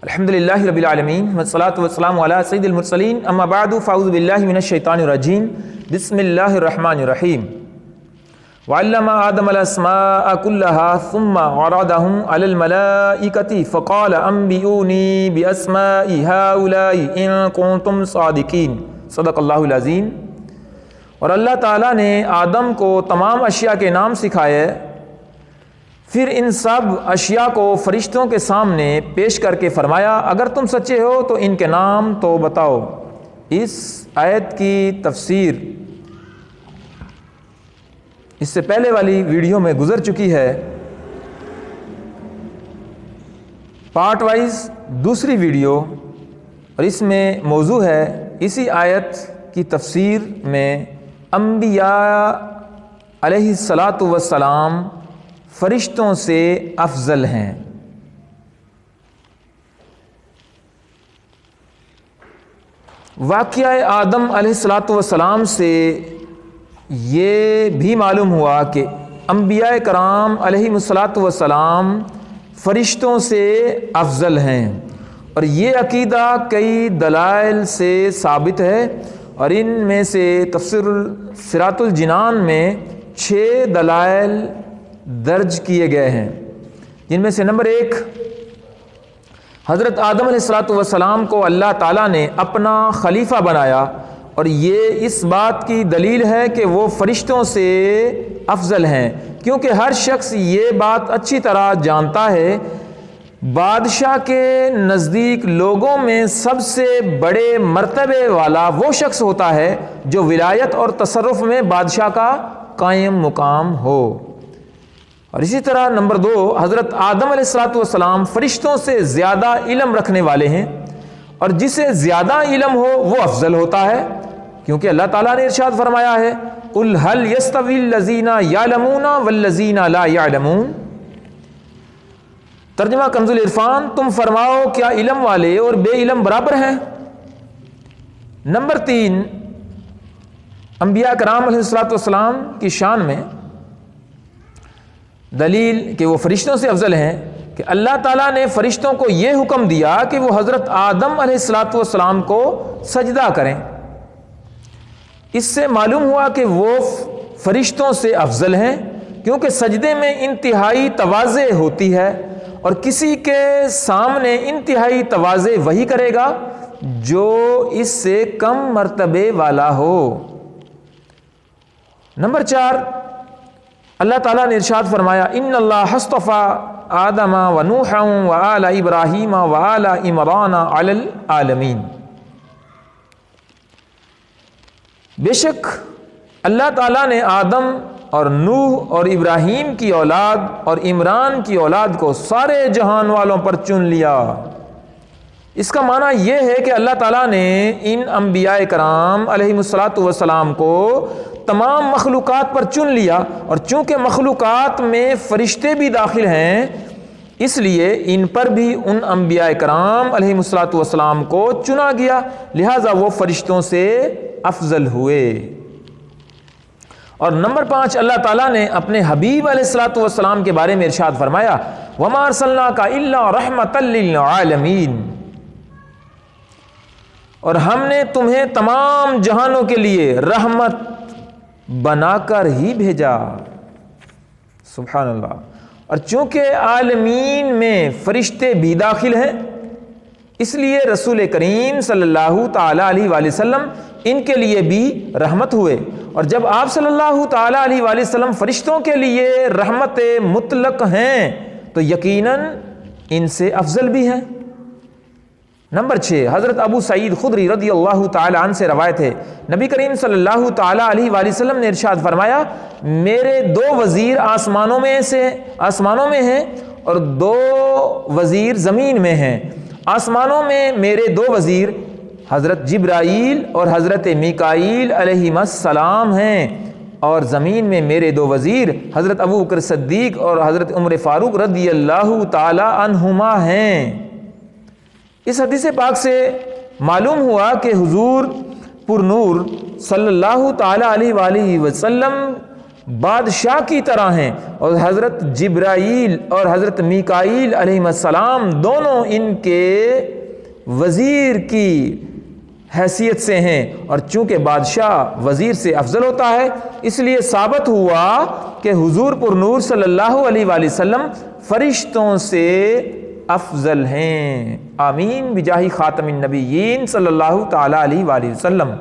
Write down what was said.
الحمدللہ رب العالمین والصلاة والسلام علی سید المرسلین اما بعد فاعوذ باللہ من الشیطان الرجیم بسم اللہ الرحمن الرحیم وعلم آدم الاسماء كلها ثم عرضهم على الملائکة فقال انبئونی باسماء هؤلاء ان کنتم صادقین صدق اللہ العظیم۔ اور اللہ تعالیٰ نے آدم کو تمام اشیاء کے نام سکھائے، پھر ان سب اشیاء کو فرشتوں کے سامنے پیش کر کے فرمایا اگر تم سچے ہو تو ان کے نام تو بتاؤ۔ اس آیت کی تفسیر اس سے پہلے والی ویڈیو میں گزر چکی ہے، پارٹ وائز دوسری ویڈیو، اور اس میں موضوع ہے اسی آیت کی تفسیر میں انبیاء علیہ الصلاۃ والسلام فرشتوں سے افضل ہیں۔ واقعہ آدم علیہ الصلاۃ والسلام سے یہ بھی معلوم ہوا کہ انبیاء کرام علیہ الصلاۃ والسلام فرشتوں سے افضل ہیں، اور یہ عقیدہ کئی دلائل سے ثابت ہے، اور ان میں سے تفسیر صراط الجنان میں 6 دلائل درج کیے گئے ہیں، جن میں سے نمبر 1، حضرت آدم علیہ الصلاۃ والسلام کو اللہ تعالیٰ نے اپنا خلیفہ بنایا، اور یہ اس بات کی دلیل ہے کہ وہ فرشتوں سے افضل ہیں، کیونکہ ہر شخص یہ بات اچھی طرح جانتا ہے بادشاہ کے نزدیک لوگوں میں سب سے بڑے مرتبے والا وہ شخص ہوتا ہے جو ولایت اور تصرف میں بادشاہ کا قائم مقام ہو۔ اور اسی طرح نمبر 2، حضرت آدم علیہ الصلاۃ والسلام فرشتوں سے زیادہ علم رکھنے والے ہیں، اور جسے زیادہ علم ہو وہ افضل ہوتا ہے، کیونکہ اللہ تعالیٰ نے ارشاد فرمایا ہے قُلْ هَلْ يَسْتَوِي الَّذِينَ يَعْلَمُونَ وَالَّذِينَ لَا يَعْلَمُونَ۔ ترجمہ کنز العرفان، تم فرماؤ کیا علم والے اور بے علم برابر ہیں؟ نمبر 3، انبیاء کرام علیہ الصلاۃ والسلام کی شان میں دلیل کہ وہ فرشتوں سے افضل ہیں کہ اللہ تعالیٰ نے فرشتوں کو یہ حکم دیا کہ وہ حضرت آدم علیہ الصلاۃ والسلام کو سجدہ کریں۔ اس سے معلوم ہوا کہ وہ فرشتوں سے افضل ہیں، کیونکہ سجدے میں انتہائی تواضع ہوتی ہے، اور کسی کے سامنے انتہائی تواضع وہی کرے گا جو اس سے کم مرتبے والا ہو۔ نمبر 4، اللہ تعالیٰ نے ارشاد فرمایا ان اللہ اصطفیٰ آدم و نوحا و آل ابراہیم و آل عمران علی العالمین۔ بے شک اللہ تعالیٰ نے آدم اور نوح اور ابراہیم کی اولاد اور عمران کی اولاد کو سارے جہان والوں پر چن لیا۔ اس کا معنی یہ ہے کہ اللہ تعالیٰ نے ان انبیاء کرام علیہ الصلاۃ والسلام کو تمام مخلوقات پر چن لیا، اور چونکہ مخلوقات میں فرشتے بھی داخل ہیں اس لیے ان پر بھی ان انبیاء کرام علیہ الصلاۃ والسلام کو چنا گیا، لہٰذا وہ فرشتوں سے افضل ہوئے۔ اور نمبر 5، اللہ تعالیٰ نے اپنے حبیب علیہ الصلاۃ والسلام کے بارے میں ارشاد فرمایا وَمَا أَرْسَلْنَاكَ إِلَّا رَحْمَةً لِّلْعَالَمِينَ، اور ہم نے تمہیں تمام جہانوں کے لیے رحمت بنا کر ہی بھیجا۔ سبحان اللہ۔ اور چونکہ عالمین میں فرشتے بھی داخل ہیں اس لیے رسول کریم صلی اللہ تعالی علیہ وآلہ وسلم ان کے لیے بھی رحمت ہوئے، اور جب آپ صلی اللہ تعالی علیہ وآلہ وسلم فرشتوں کے لیے رحمت مطلق ہیں تو یقیناً ان سے افضل بھی ہیں۔ نمبر 6، حضرت ابو سعید خدری رضی اللہ تعالی عنہ سے روایت ہے نبی کریم صلی اللہ تعالی علیہ وآلہ وسلم نے ارشاد فرمایا میرے 2 وزیر آسمانوں میں ہیں اور 2 وزیر زمین میں ہیں۔ آسمانوں میں میرے 2 وزیر حضرت جبرائیل اور حضرت میکائیل علیہم السلام ہیں، اور زمین میں میرے 2 وزیر حضرت ابو بکر صدیق اور حضرت عمر فاروق رضی اللہ تعالی عنہما ہیں۔ اس حدیث پاک سے معلوم ہوا کہ حضور پر نور صلی اللہ تعالی علیہ وآلہ وسلم بادشاہ کی طرح ہیں، اور حضرت جبرائیل اور حضرت میکائیل علیہ السلام دونوں ان کے وزیر کی حیثیت سے ہیں، اور چونکہ بادشاہ وزیر سے افضل ہوتا ہے اس لیے ثابت ہوا کہ حضور پر نور صلی اللہ علیہ وآلہ وسلم فرشتوں سے افضل ہیں۔ آمین بجاہ خاتم النبیین صلی اللہ تعالی علیہ وآلہ وسلم۔